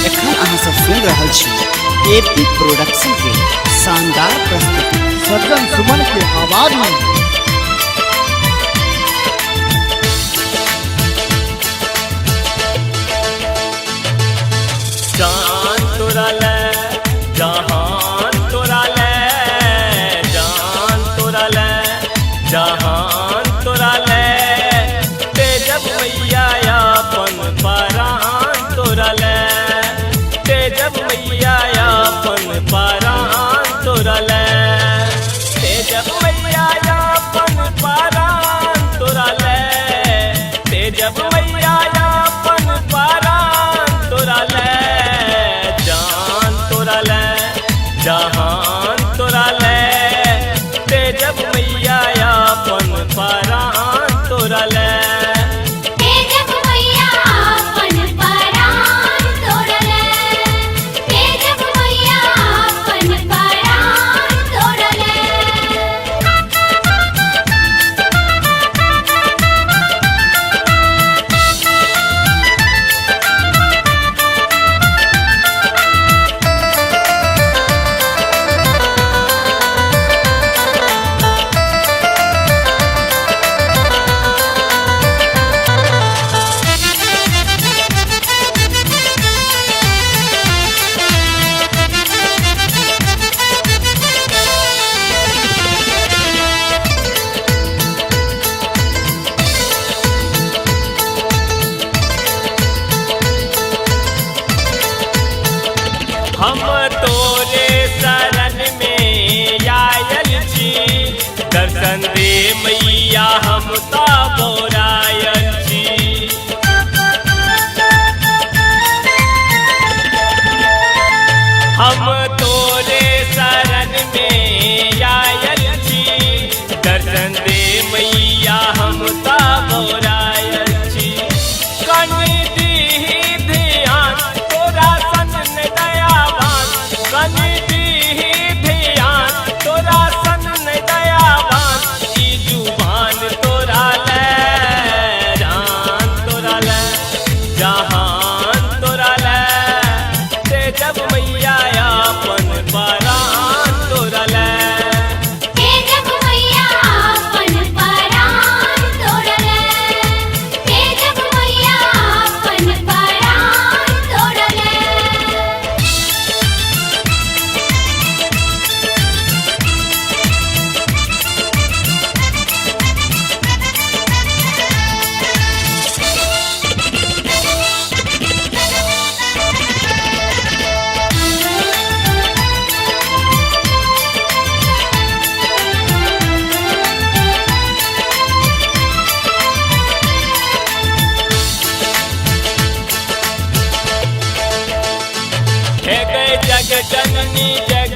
एखन अहाँ सब सुन रहल छी एपी प्रोडक्शन के शानदार प्रस्तुति सज्जन सुमन के आवाज में। जान तोरा ले जहान तोरा ले जान तोरा ले जहान तोरा ले ते जब मैया अपन परान तोरा ले ते जब मैया अपन परान तोरा ले ते जब मैया अपन परान तोरा ले ते जब मैया अपन परान तोरा ले जहान तोरा ले ते जब मैया अपन परान तोरा ले ते जब मैया अपन परान तोरा ले ते जब मैया अपन परान तोरा ले। हम तोरे शरण में आयल छी दर्शन दे मैया हम ता बोरायल छी हम तोरे शरण में आयल छी दर्शन दे मैया हम ता बोरायल छी कन दी ध्यान तोरा सन दयावान कन दी ध्यान तोरा सन दयावान ई जुबान तोरा ले जान तोरा ले जहान तोरा ले ते जब मैया अपन परान तोरा ले ते जब मैया अपन परान तोरा ले ते जब मैया अपन परान तोरा ले। हे गए जग जननी जग